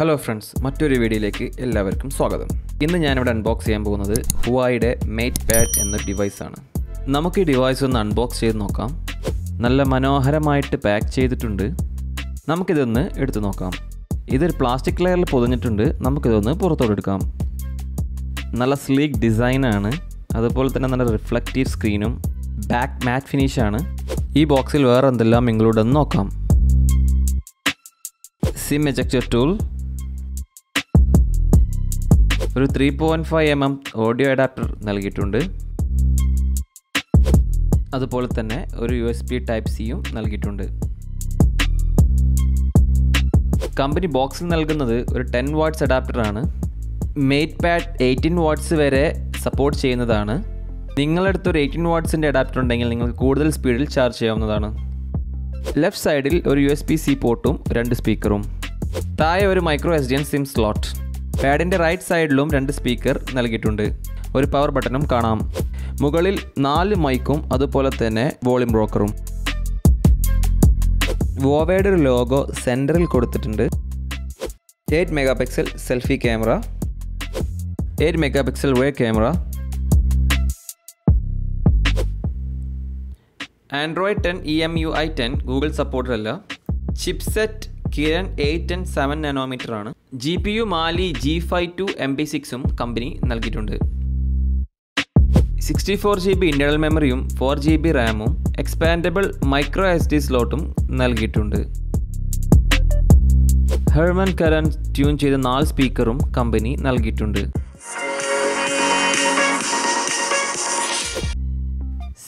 Hello friends, മറ്റൊരു വീഡിയോയിലേക്ക് എല്ലാവർക്കും സ്വാഗതം. ഇന്ന് ഞാനിവിടെ അൺബോക്സ് ചെയ്യാൻ പോകുന്നത് ഹുവായിയുടെ മേറ്റ് പാഡ് എന്ന ഡിവൈസാണ്. നമുക്ക് ഈ ഡിവൈസ് ഒന്ന് അൺബോക്സ് ചെയ്ത് നോക്കാം. നല്ല മനോഹരമായിട്ട് പാക്ക് ചെയ്തിട്ടുണ്ട്. നമുക്കിതൊന്ന് എടുത്തു നോക്കാം. ഇതൊരു പ്ലാസ്റ്റിക് ലെയറിൽ പൊതിഞ്ഞിട്ടുണ്ട്. നമുക്കിതൊന്ന് പുറത്തോട്ടെടുക്കാം. നല്ല സ്ലീക്ക് ഡിസൈനാണ്. അതുപോലെ തന്നെ നല്ല റിഫ്ലക്റ്റീവ് സ്ക്രീനും ബാക്ക് മാറ്റ് ഫിനിഷാണ്. ഈ ബോക്സിൽ വേറെ എന്തെല്ലാം ഇൻക്ലൂഡ് എന്ന് നോക്കാം. സിം എജക്ടർ ടൂൾ, ഒരു 3.5 mm ഓഡിയോ അഡാപ്റ്റർ നൽകിയിട്ടുണ്ട്. അതുപോലെ തന്നെ ഒരു USB Type Cയും നൽകിയിട്ടുണ്ട്. കമ്പനി ബോക്സിൽ നൽകുന്നത് ഒരു 10 watts അഡാപ്റ്ററാണ്. മേറ്റ് പാഡ് 18 watts വരെ സപ്പോർട്ട് ചെയ്യുന്നതാണ്. നിങ്ങളടുത്തൊരു 18 wattsൻ്റെ അഡാപ്റ്റർ ഉണ്ടെങ്കിൽ നിങ്ങൾക്ക് കൂടുതൽ സ്പീഡിൽ ചാർജ് ചെയ്യാവുന്നതാണ്. ലെഫ്റ്റ് സൈഡിൽ ഒരു USB-C പോർട്ടും 2 സ്പീക്കറും. താഴെ ഒരു മൈക്രോ SDN സിം സ്ലോട്ട്. പാഡിൻ്റെ റൈറ്റ് സൈഡിലും 2 സ്പീക്കർ നൽകിയിട്ടുണ്ട്. ഒരു പവർ ബട്ടണും കാണാം. മുകളിൽ 4 മൈക്കും അതുപോലെ തന്നെ വോളിയം ബ്രോക്കറും. ഹുവാവേയുടെ ഒരു ലോഗോ സെൻറ്ററിൽ കൊടുത്തിട്ടുണ്ട്. 8 MP selfie camera, 8 MP rear camera, Android 10 EMUI 10 Google സപ്പോർട്ടല്ല. ചിപ്സെറ്റ് കിരൺ 8 and 7 nanometer ആണ്. GPU മാലി G52 MP6ഉം കമ്പനി നൽകിയിട്ടുണ്ട്. 64 GB ഇൻ്റർണൽ മെമ്മറിയും 4 GB റാമും എക്സ്പാൻഡബിൾ മൈക്രോ SD സ്ലോട്ടും നൽകിയിട്ടുണ്ട്. ഹെർമൻ കരൻ ട്യൂൺ ചെയ്ത 4 സ്പീക്കറും കമ്പനി നൽകിയിട്ടുണ്ട്.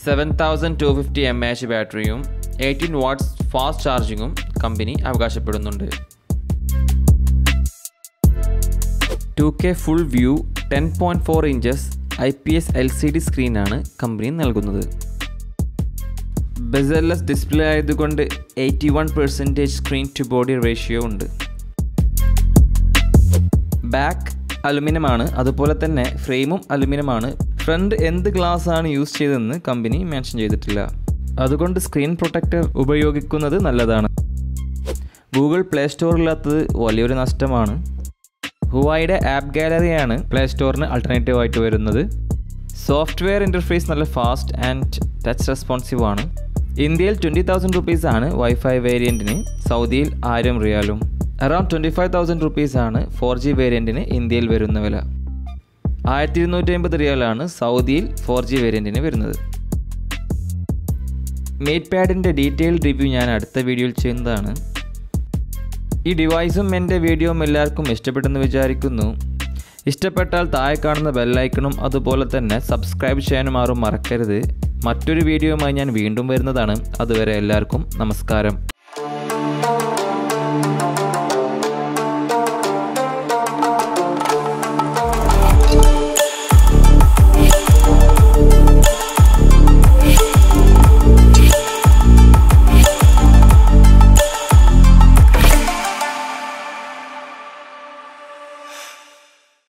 7250 mAh ബാറ്ററിയും 18 watts ഫാസ്റ്റ് ചാർജിങ്ങും കമ്പനി അവകാശപ്പെടുന്നുണ്ട്. 2K full view 10.4 inches IPS LCD സ്ക്രീനാണ് കമ്പനി നൽകുന്നത്. ബെസൽലെസ് ഡിസ്പ്ലേ ആയതുകൊണ്ട് 81% സ്ക്രീൻ ടു ബോഡി റേഷ്യോ ഉണ്ട്. ബാക്ക് അലുമിനിയമാണ്. അതുപോലെ തന്നെ ഫ്രെയിമും അലുമിനിയമാണ്. ഫ്രണ്ട് എന്ത് ഗ്ലാസ് ആണ് യൂസ് ചെയ്തതെന്ന് കമ്പനി മെൻഷൻ ചെയ്തിട്ടില്ല. അതുകൊണ്ട് സ്ക്രീൻ പ്രൊട്ടക്ടർ ഉപയോഗിക്കുന്നത് നല്ലതാണ്. ഗൂഗിൾ പ്ലേ സ്റ്റോറില്ലാത്തത് വലിയൊരു നഷ്ടമാണ്. ഹുവായിയുടെ ആപ്പ് ഗാലറിയാണ് പ്ലേ സ്റ്റോറിന് ആൾട്ടർനേറ്റീവ് ആയിട്ട് വരുന്നത്. സോഫ്റ്റ്വെയർ ഇൻ്റർഫേസ് നല്ല ഫാസ്റ്റ് ആൻഡ് ടച്ച് റെസ്പോൺസീവ് ആണ്. ഇന്ത്യയിൽ 20,000 rupees ആണ് വൈഫൈ വേരിയൻറ്റിന്, സൗദിയിൽ 1000 റിയാലും. അറൗണ്ട് 25,000 rupees ആണ് 4G വേരിയൻറ്റിന് ഇന്ത്യയിൽ വരുന്ന വില. 1250 റിയാലാണ് സൗദിയിൽ 4G വേരിയൻറ്റിന് വരുന്നത്. മേറ്റ് പാഡിൻ്റെ ഡീറ്റെയിൽഡ് റിവ്യൂ ഞാൻ അടുത്ത വീഡിയോയിൽ ചെയ്യുന്നതാണ്. ഈ ഡിവൈസും എൻ്റെ വീഡിയോയും എല്ലാവർക്കും ഇഷ്ടപ്പെട്ടെന്ന് വിചാരിക്കുന്നു. ഇഷ്ടപ്പെട്ടാൽ താഴെ കാണുന്ന ബെല്ലൈക്കണും അതുപോലെ തന്നെ സബ്സ്ക്രൈബ് ചെയ്യാനും ആരും മറക്കരുത്. മറ്റൊരു വീഡിയോയുമായി ഞാൻ വീണ്ടും വരുന്നതാണ്. അതുവരെ എല്ലാവർക്കും നമസ്കാരം.